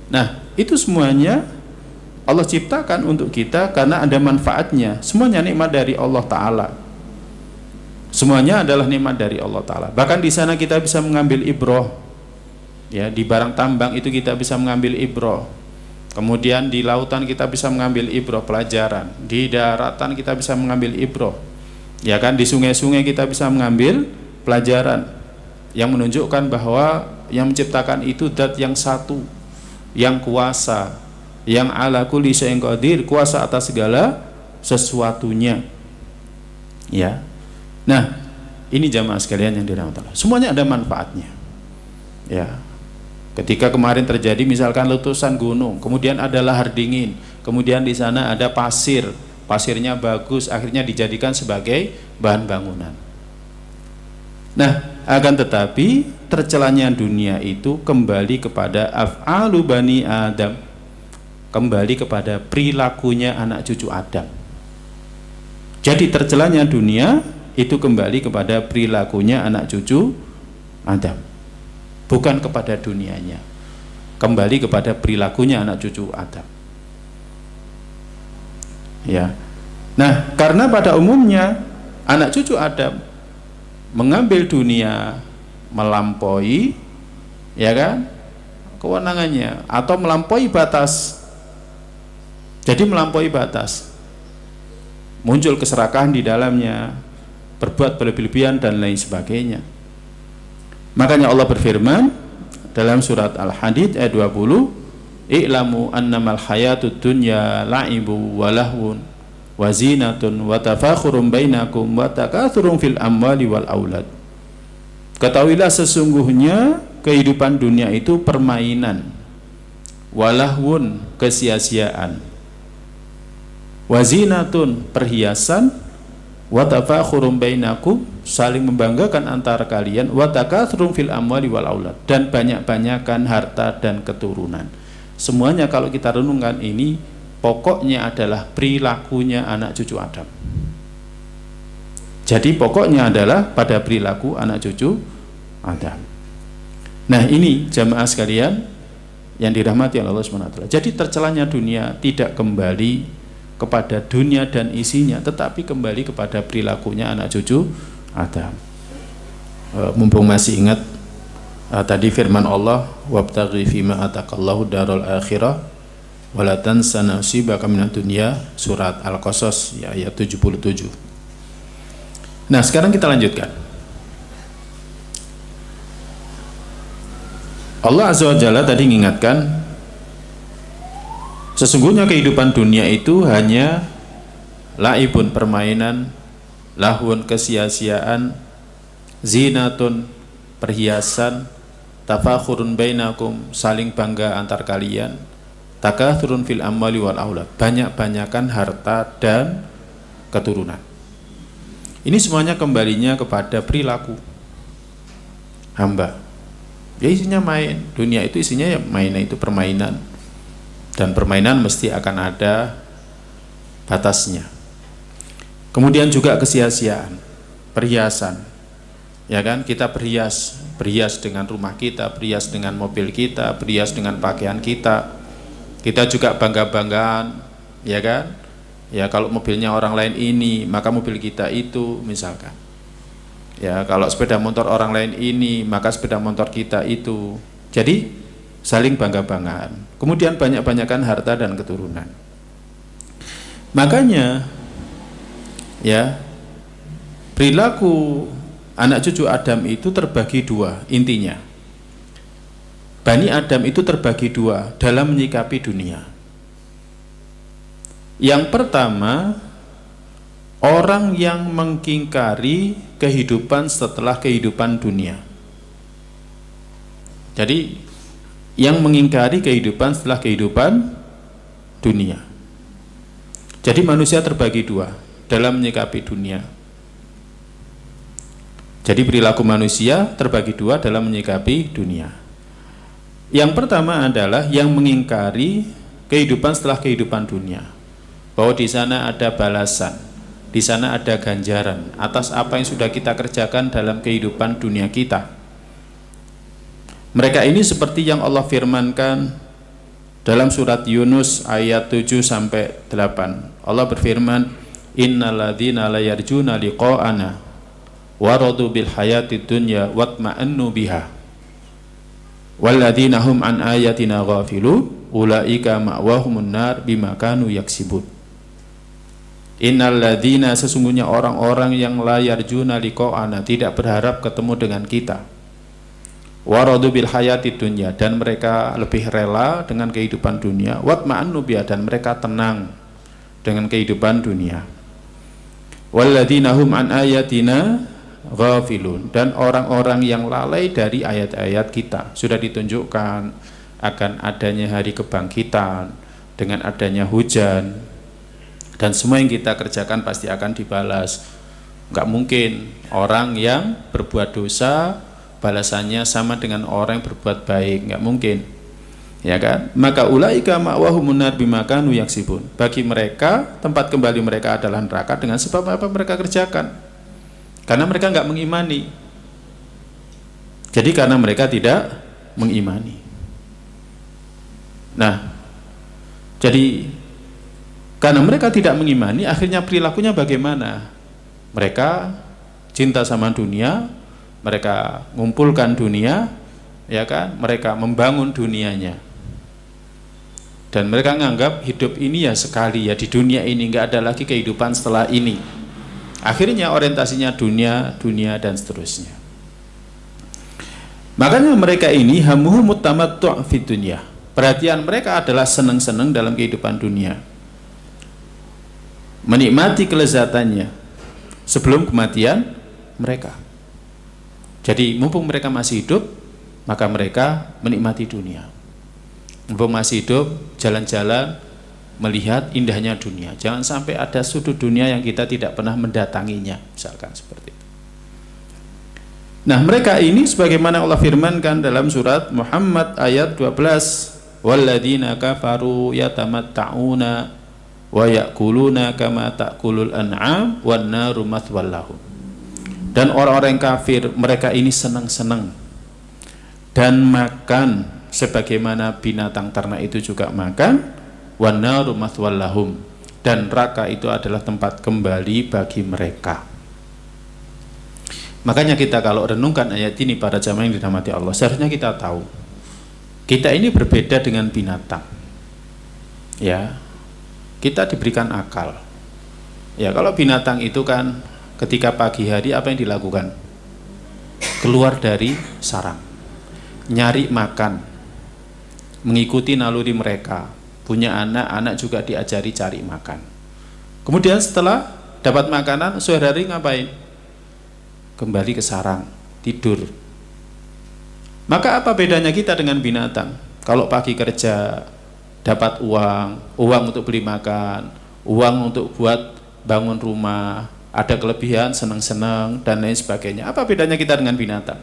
Nah, itu semuanya Allah ciptakan untuk kita karena ada manfaatnya. Semuanya nikmat dari Allah Ta'ala. Semuanya adalah nikmat dari Allah Ta'ala. Bahkan di sana kita bisa mengambil ibrah. Ya, di barang tambang itu kita bisa mengambil ibrah. Kemudian di lautan kita bisa mengambil ibrah pelajaran. Di daratan kita bisa mengambil ibrah. Ya kan, di sungai-sungai kita bisa mengambil pelajaran yang menunjukkan bahwa yang menciptakan itu zat yang satu, yang kuasa, yang ala kulli syai'in qadir, kuasa atas segala sesuatunya. Ya. Nah, ini jamaah sekalian yang dirahmati Allah. Semuanya ada manfaatnya. Ya. Ketika kemarin terjadi misalkan letusan gunung, kemudian ada lahar dingin, kemudian di sana ada pasir, pasirnya bagus, akhirnya dijadikan sebagai bahan bangunan. Nah, akan tetapi tercelanya dunia itu kembali kepada af'alu bani Adam, kembali kepada perilakunya anak cucu Adam. Jadi tercelanya dunia itu kembali kepada perilakunya anak cucu Adam, bukan kepada dunianya, kembali kepada perilakunya anak cucu Adam. Ya. Nah, karena pada umumnya anak cucu Adam mengambil dunia melampaui, ya kan, kewenangannya, atau melampaui batas. Jadi melampaui batas, muncul keserakahan di dalamnya, berbuat berlebih-lebihan dan lain sebagainya. Makanya Allah berfirman dalam surat Al-Hadid ayat 20, "I'lamu annamal hayatud dunya la'ibu wa lahwun wa zinatun wa tafakhurun bainakum wa takathurun fil amwali wal aulad." Ketahuilah sesungguhnya kehidupan dunia itu permainan, walahwun kesia-siaan, wazinatun perhiasan, wa tafakhurun bainakum saling membanggakan antara kalian, wa takathurun fil amwali wal aulad dan banyak-banyakan harta dan keturunan. Semuanya kalau kita renungkan ini pokoknya adalah perilakunya anak cucu Adam. Jadi pokoknya adalah pada perilaku anak cucu Adam. Nah, ini jamaah sekalian yang dirahmati Allah SWT. Jadi tercelanya dunia tidak kembali kepada dunia dan isinya, tetapi kembali kepada perilakunya anak cucu Adam. Mumpung masih ingat tadi firman Allah, wabtaghi fima ataqallahu darul akhirah wala tansa nasibaka minad dunya, surat Al-Qasas ya, ayat 77. Nah, sekarang kita lanjutkan. Allah Azza wa Jalla tadi mengingatkan sesungguhnya kehidupan dunia itu hanya laibun permainan, lahun kesia-siaan, zinatun perhiasan, tafakhurun bainakum saling bangga antar kalian, takathurun fil amwali wal aulad banyak-banyakan harta dan keturunan. Ini semuanya kembalinya kepada perilaku hamba. Ya isinya main, dunia itu isinya ya mainan, itu permainan, dan permainan mesti akan ada batasnya. Kemudian juga kesia-siaan, perhiasan, ya kan, kita berhias dengan rumah kita, berhias dengan mobil kita, berhias dengan pakaian kita. Kita juga bangga-banggaan, ya kan, ya kalau mobilnya orang lain ini maka mobil kita itu misalkan. Ya, kalau sepeda motor orang lain ini, maka sepeda motor kita itu. Jadi saling bangga-banggaan. Kemudian banyak-banyakan harta dan keturunan. Makanya ya, perilaku anak cucu Adam itu terbagi dua intinya. Bani Adam itu terbagi dua dalam menyikapi dunia. Yang pertama, orang yang mengingkari kehidupan setelah kehidupan dunia. Jadi yang mengingkari kehidupan setelah kehidupan dunia. Jadi manusia terbagi dua dalam menyikapi dunia. Jadi perilaku manusia terbagi dua dalam menyikapi dunia. Yang pertama adalah yang mengingkari kehidupan setelah kehidupan dunia, bahwa di sana ada balasan, di sana ada ganjaran atas apa yang sudah kita kerjakan dalam kehidupan dunia kita. Mereka ini seperti yang Allah firmankan dalam surat Yunus ayat 7 sampai 8. Allah berfirman, "Innalladzina la yarjuna liqa'ana waradu bil hayatid dunya watma'annu biha walladzina hum an ayatina ghafilun ulaika ma'wahumun nar bima kanu yaksibun." Innalladzina, sesungguhnya orang-orang yang la yarjuna liqa'ana, tidak berharap ketemu dengan kita, waradu bil hayatid dunya, dan mereka lebih rela dengan kehidupan dunia, watma'annu biha, dan mereka tenang dengan kehidupan dunia, walladzina hum an ayatina ghafilun, dan orang-orang yang lalai dari ayat-ayat kita. Sudah ditunjukkan akan adanya hari kebangkitan dengan adanya hujan, Dan semua yang kita kerjakan pasti akan dibalas. Nggak mungkin orang yang berbuat dosa balasannya sama dengan orang yang berbuat baik, nggak mungkin, ya kan? Maka ulaika ma'wahumun nar bima kanu yaksibun. Bagi mereka tempat kembali mereka adalah neraka dengan sebab apa mereka kerjakan. Karena mereka nggak mengimani. Jadi karena mereka tidak mengimani. Nah, jadi karena mereka tidak mengimani, akhirnya perilakunya bagaimana? Mereka cinta sama dunia, mereka ngumpulkan dunia, ya kan? Mereka membangun dunianya. Dan mereka menganggap hidup ini ya sekali, ya di dunia ini, nggak ada lagi kehidupan setelah ini. Akhirnya orientasinya dunia, dunia dan seterusnya. Makanya mereka ini hamuhu mutamattu' fid dunya. Perhatian mereka adalah senang-senang dalam kehidupan dunia. Menikmati kelezatannya sebelum kematian mereka. Jadi mumpung mereka masih hidup, maka mereka menikmati dunia. Mumpung masih hidup, jalan-jalan melihat indahnya dunia. Jangan sampai ada sudut dunia yang kita tidak pernah mendatanginya, misalkan seperti itu. Nah, mereka ini sebagaimana Allah firmankan dalam surat Muhammad ayat 12, walladzina kafaru yatamatta'una wa ya'kuluna kama ta'kulul an'am wan naru mathwal lahum. Dan orang-orang kafir, mereka ini senang-senang dan makan sebagaimana binatang ternak itu juga makan, wan naru mathwal lahum, dan neraka itu adalah tempat kembali bagi mereka. Makanya kita kalau renungkan ayat ini para jamaah yang dirahmati Allah, seharusnya kita tahu kita ini berbeda dengan binatang. Ya, kita diberikan akal. Ya, kalau binatang itu kan ketika pagi hari apa yang dilakukan? Keluar dari sarang, nyari makan, mengikuti naluri mereka. Punya anak, anak juga diajari cari makan. Kemudian setelah dapat makanan, sore hari ngapain? Kembali ke sarang, tidur. Maka apa bedanya kita dengan binatang? Kalau pagi kerja, dapat uang untuk beli makan, uang untuk buat bangun rumah, ada kelebihan, senang-senang dan lain sebagainya. Apa bedanya kita dengan binatang?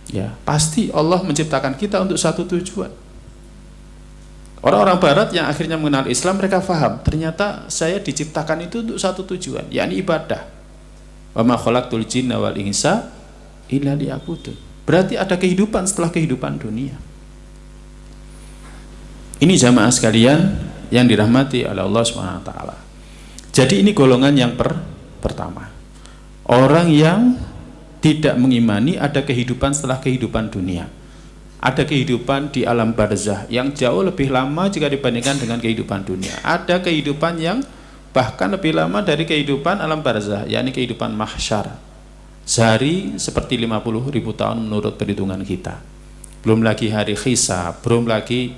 Ya, pasti Allah menciptakan kita untuk satu tujuan. Orang-orang barat yang akhirnya mengenal Islam, mereka paham, ternyata saya diciptakan itu untuk satu tujuan, yakni ibadah. Wa ma khalaqtul jinna wal insa illa liya'budun. Berarti ada kehidupan setelah kehidupan dunia. Ini jamaah sekalian yang dirahmati oleh Allah SWT. Jadi ini golongan yang pertama. Orang yang tidak mengimani ada kehidupan setelah kehidupan dunia. Ada kehidupan di alam barzah yang jauh lebih lama jika dibandingkan dengan kehidupan dunia. Ada kehidupan yang bahkan lebih lama dari kehidupan alam barzah, yakni kehidupan mahsyar. Sehari seperti 50.000 tahun menurut perhitungan kita. Belum lagi hari hisab, belum lagi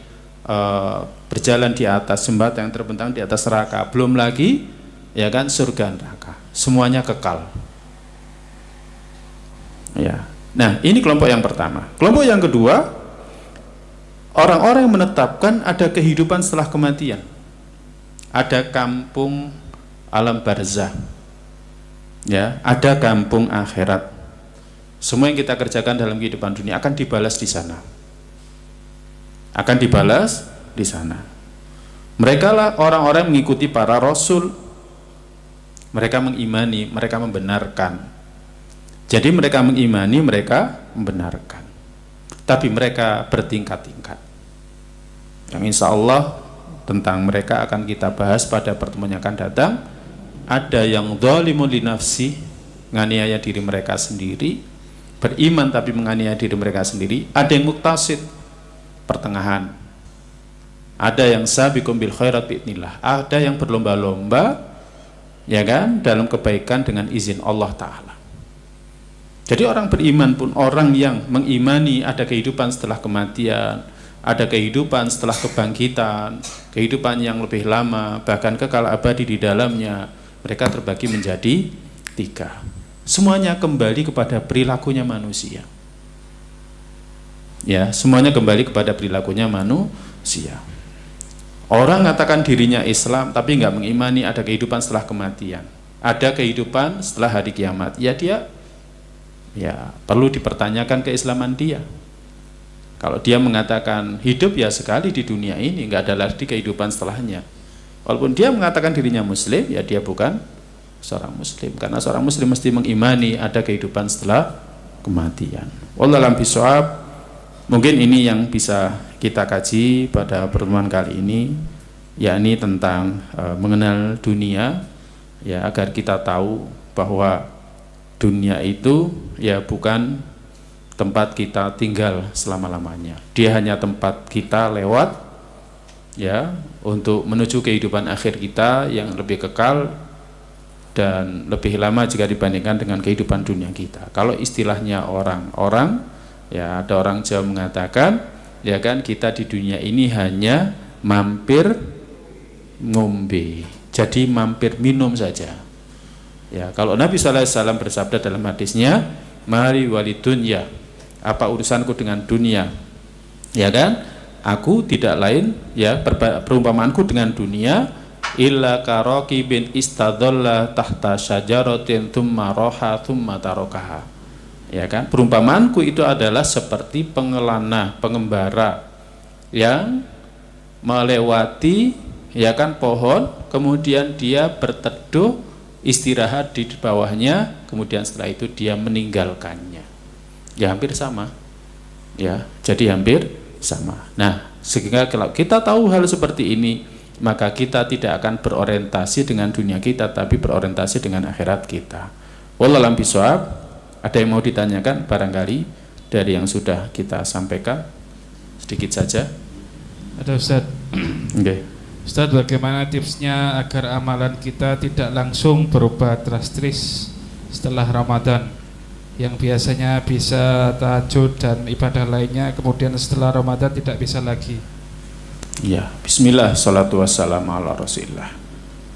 berjalan di atas jembatan yang terbentang di atas neraka, belum lagi ya kan surga neraka, semuanya kekal. Ya. Nah, ini kelompok yang pertama. Kelompok yang kedua, orang-orang yang menetapkan ada kehidupan setelah kematian. Ada kampung alam barzah. Ya, ada kampung akhirat. Semua yang kita kerjakan dalam kehidupan dunia akan dibalas di sana. Akan dibalas di sana. Mereka lah orang-orang yang mengikuti para rasul. Mereka mengimani, mereka membenarkan. Jadi mereka mengimani, mereka membenarkan. Tapi mereka bertingkat-tingkat. Yang insya Allah tentang mereka akan kita bahas pada pertemuan yang akan datang. Ada yang dzalimun li nafsi, menganiaya diri mereka sendiri, beriman tapi menganiaya diri mereka sendiri. Ada yang muqtasid, pertengahan. Ada yang sabiqum bil khairat bi'idznillah. Ada yang berlomba-lomba ya kan dalam kebaikan dengan izin Allah Ta'ala. Jadi orang beriman pun, orang yang mengimani ada kehidupan setelah kematian, ada kehidupan setelah kebangkitan, kehidupan yang lebih lama, bahkan kekal abadi di dalamnya, mereka terbagi menjadi 3. Semuanya kembali kepada perilakunya manusia. Ya, semuanya kembali kepada perilakunya manusia. Orang mengatakan dirinya Islam tapi nggak mengimani ada kehidupan setelah kematian, ada kehidupan setelah hari kiamat, ya dia ya perlu dipertanyakan keislaman dia. Kalau dia mengatakan hidup ya sekali di dunia ini, nggak ada lagi kehidupan setelahnya, walaupun dia mengatakan dirinya muslim, ya dia bukan seorang muslim, karena seorang muslim mesti mengimani ada kehidupan setelah kematian. Wallahu a'lam bishawab. Mungkin ini yang bisa kita kaji pada pertemuan kali ini, yakni tentang mengenal dunia, ya agar kita tahu bahwa dunia itu ya bukan tempat kita tinggal selama-lamanya. Dia hanya tempat kita lewat ya untuk menuju kehidupan akhir kita yang lebih kekal dan lebih lama jika dibandingkan dengan kehidupan dunia kita. Kalau istilahnya orang-orang, ya ada orang Jawa mengatakan, ya kan, kita di dunia ini hanya mampir ngombe, jadi mampir minum saja. Ya, kalau Nabi SAW bersabda dalam hadisnya, mari walidunya, apa urusanku dengan dunia? Ya kan, aku tidak lain, ya perumpamaanku dengan dunia, illa karoki bin istadalla tahta syajaratin thumma roha thumma tarokaha. Ya kan, perumpamaanku itu adalah seperti pengelana, pengembara yang melewati ya kan pohon, kemudian dia berteduh istirahat di bawahnya, kemudian setelah itu dia meninggalkannya. Ya hampir sama, ya jadi hampir sama. Nah, sehingga kalau kita tahu hal seperti ini, maka kita tidak akan berorientasi dengan dunia kita, tapi berorientasi dengan akhirat kita. Wallahu a'lam bishawab. Ada yang mau ditanyakan barangkali dari yang sudah kita sampaikan? Sedikit saja. Ada Ustaz. Okay. Ustaz, bagaimana tipsnya agar amalan kita tidak langsung berubah drastis setelah Ramadan, yang biasanya bisa tahajud dan ibadah lainnya, kemudian setelah Ramadan tidak bisa lagi? Ya, bismillah, salatu wassalamu ala rasulillah.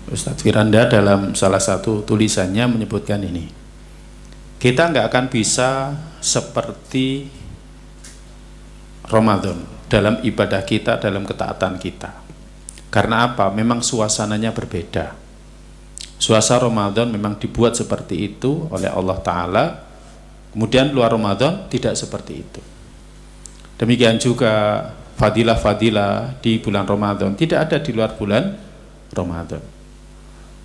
Ustaz Firanda dalam salah satu tulisannya menyebutkan ini, kita nggak akan bisa seperti Ramadan dalam ibadah kita, dalam ketaatan kita. Karena apa? Memang suasananya berbeda. Suasana Ramadan memang dibuat seperti itu oleh Allah Ta'ala, kemudian luar Ramadan tidak seperti itu. Demikian juga fadilah-fadilah di bulan Ramadan tidak ada di luar bulan Ramadan,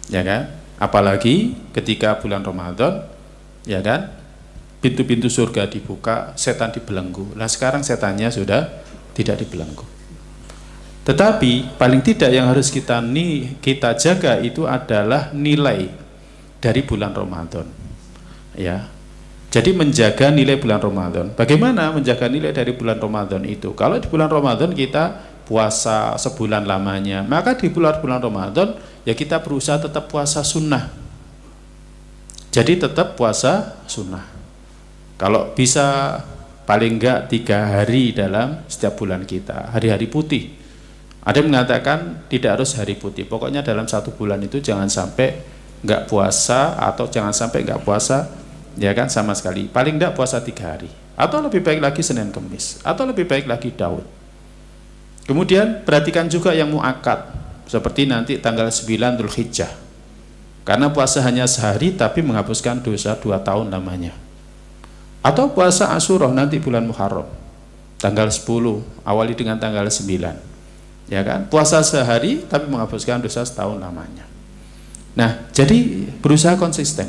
ya kan? Apalagi ketika bulan Ramadan, ya kan, pintu-pintu surga dibuka, setan dibelenggu. Nah sekarang setannya sudah tidak dibelenggu. Tetapi paling tidak yang harus kita jaga itu adalah nilai dari bulan Ramadan, ya. Jadi menjaga nilai bulan Ramadan. Bagaimana menjaga nilai dari bulan Ramadan itu? Kalau di bulan Ramadan kita puasa sebulan lamanya, maka di bulan Ramadan ya kita berusaha tetap puasa sunnah. Jadi tetap puasa sunnah. Kalau bisa paling enggak 3 hari dalam setiap bulan kita, hari-hari putih. Ada yang mengatakan tidak harus hari putih, pokoknya dalam 1 bulan itu jangan sampai enggak puasa, atau jangan sampai enggak puasa, ya kan, sama sekali. Paling enggak puasa 3 hari, atau lebih baik lagi Senin Kemis, atau lebih baik lagi Daud. Kemudian perhatikan juga yang muakkad, seperti nanti tanggal 9 Dzulhijjah. Karena puasa hanya sehari tapi menghapuskan dosa 2 tahun lamanya. Atau puasa Asyura nanti bulan Muharram, tanggal 10, awali dengan tanggal 9. Ya kan? Puasa sehari tapi menghapuskan dosa setahun lamanya. Nah, jadi berusaha konsisten.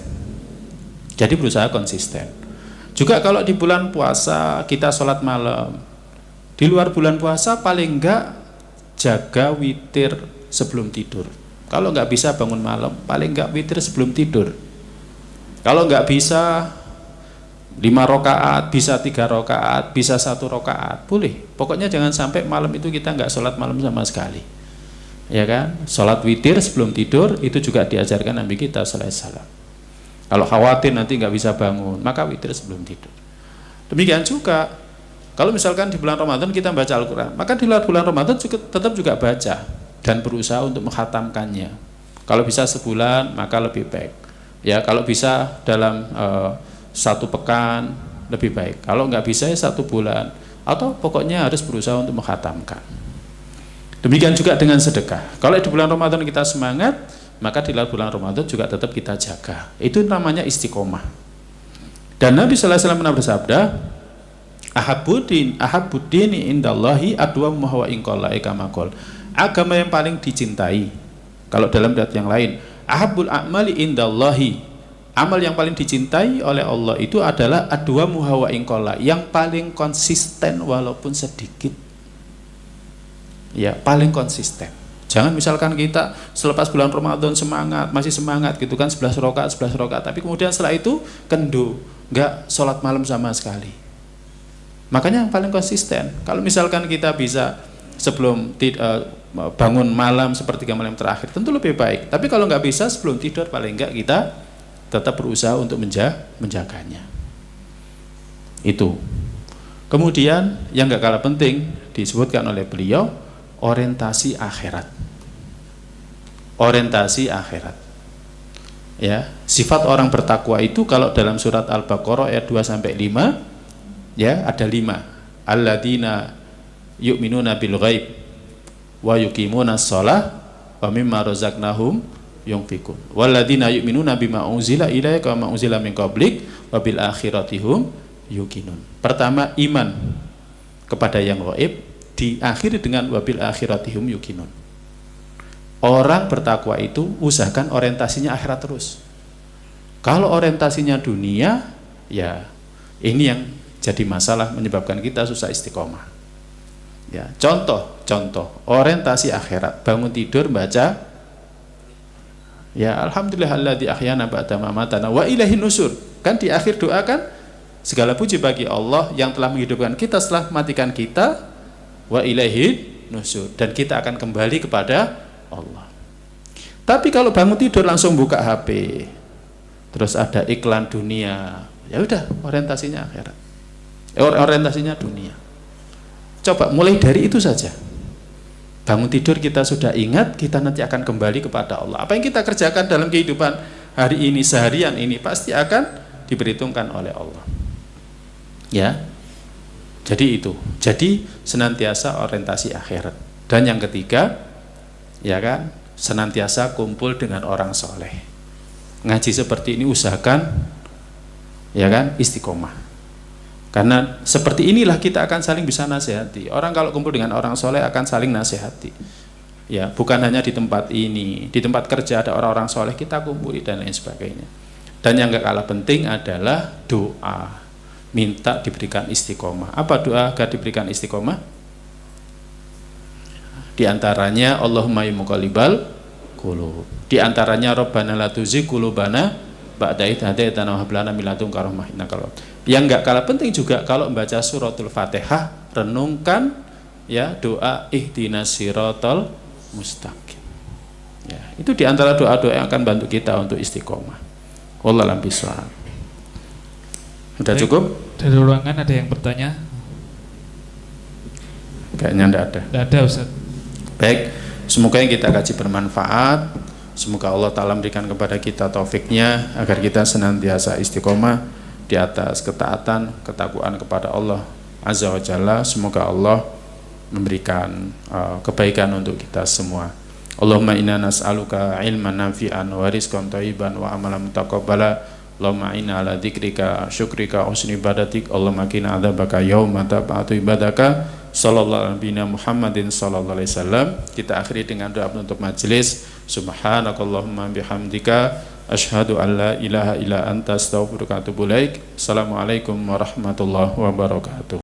Juga kalau di bulan puasa kita sholat malam, di luar bulan puasa paling enggak jaga witir sebelum tidur. Kalau nggak bisa bangun malam, paling nggak witir sebelum tidur. Kalau nggak bisa 5 rakaat, bisa 3 rakaat, bisa 1 rakaat, boleh. Pokoknya jangan sampai malam itu kita nggak sholat malam sama sekali. Ya kan? Sholat witir sebelum tidur itu juga diajarkan Nabi kita sallallahu alaihi wasallam. Kalau khawatir nanti nggak bisa bangun, maka witir sebelum tidur. Demikian juga kalau misalkan di bulan Ramadan kita baca Al-Quran, maka di luar bulan Ramadan tetap juga baca dan berusaha untuk menghatamkannya. Kalau bisa sebulan maka lebih baik, ya. Kalau bisa dalam 1 pekan lebih baik. Kalau nggak bisa ya 1 bulan, atau pokoknya harus berusaha untuk menghatamkan. Demikian juga dengan sedekah. Kalau di bulan Ramadan kita semangat, maka di luar bulan Ramadan juga tetap kita jaga. Itu namanya istiqomah. Dan Nabi sallallahu alaihi wasallam pernah bersabda, ahabuddini indallahi adwamu wa in qalla kama qol. Agama yang paling dicintai, kalau dalam riwayat yang lain, ahabbul a'mali indallahi, amal yang paling dicintai oleh Allah itu adalah adwamu wa in qalla, yang paling konsisten walaupun sedikit. Ya, paling konsisten. Jangan misalkan kita selepas bulan Ramadan semangat, masih semangat gitu kan, 11 rakaat, tapi kemudian setelah itu kendu, enggak sholat malam sama sekali. Makanya yang paling konsisten, kalau misalkan kita bisa sebelum bangun malam sepertiga malam terakhir, tentu lebih baik. Tapi kalau nggak bisa sebelum tidur, paling enggak kita tetap berusaha untuk menjaganya. Itu. Kemudian yang nggak kalah penting disebutkan oleh beliau, orientasi akhirat. Orientasi akhirat. Ya, sifat orang bertakwa itu kalau dalam surat Al-Baqarah ayat 2 sampai 5, ya, ada 5. Alladzina yu'minuna bil ghaib wa yuqimunas shalah wa mimma razaqnahum yunfiqun. Walladzina yu'minuna bima unzila ilaika wa ma unzila min qablik wa bil akhirati hum yuqinun. Pertama, iman kepada yang gaib, diakhiri dengan wabil akhiratihum yuqinun. Orang bertakwa itu usahakan orientasinya akhirat terus. Kalau orientasinya dunia, ya ini yang jadi masalah, menyebabkan kita susah istiqomah. Ya, contoh orientasi akhirat, bangun tidur baca ya alhamdulillahilladzi ahyana ba'da ma amatana wa ilaihin nusur. Kan di akhir doa kan, segala puji bagi Allah yang telah menghidupkan kita setelah matikan kita, wa ilaihin nusur, dan kita akan kembali kepada Allah. Tapi kalau bangun tidur langsung buka HP, terus ada iklan dunia, ya udah orientasinya akhirat, orientasinya dunia. Coba mulai dari itu saja. Bangun tidur kita sudah ingat kita nanti akan kembali kepada Allah. Apa yang kita kerjakan dalam kehidupan hari ini, seharian ini, pasti akan diperhitungkan oleh Allah. Ya. Jadi itu, jadi senantiasa orientasi akhirat. Dan yang ketiga, ya kan, senantiasa kumpul dengan orang soleh. Ngaji seperti ini usahakan, ya kan, istiqomah. Karena seperti inilah kita akan saling bisa nasihati. Orang kalau kumpul dengan orang soleh akan saling nasihati. Ya, bukan hanya di tempat ini, di tempat kerja ada orang-orang soleh kita kumpuli dan lain sebagainya. Dan yang gak kalah penting adalah doa. Minta diberikan istiqomah. Apa doa agar diberikan istiqomah? Di antaranya Allahumma ya muqallibal qulub. Di antaranya Rabbana la tuzigh qulubana ba'da idh hadaitana wa hab lana min ladunka rahmah innaka antal wahhab. Yang enggak kalah penting juga kalau membaca suratul Fatihah, renungkan ya doa ihdinas siratal mustaqim. Ya, itu di antara doa-doa yang akan bantu kita untuk istiqomah. Wallahu a'lam bishawab. Sudah cukup? Dari ruangan ada yang bertanya? Kayaknya enggak ada. Enggak ada, Ustaz. Baik, semoga yang kita kaji bermanfaat. Semoga Allah Ta'ala memberikan kepada kita taufiknya agar kita senantiasa istiqomah di atas ketaatan, ketakwaan kepada Allah Azza wa Jalla. Semoga Allah memberikan kebaikan untuk kita semua. Allahumma inna nas'aluka ilman nafi'an wa rizqan thayyiban wa amalan mutaqabbala. Allahumma inna ala dzikrika syukrika husni ibadatik. Allahumma qina adzabaka yauma tab'atu ibadaka. Sallallahu alaihi Muhammadin sallallahu alaihi wasallam. Kita akhiri dengan doa penutup majelis. Subhanakallahumma bihamdika asyhadu an la ilaha illa anta astaghfiruka wa atubu ilaik. Assalamualaikum warahmatullahi wabarakatuh.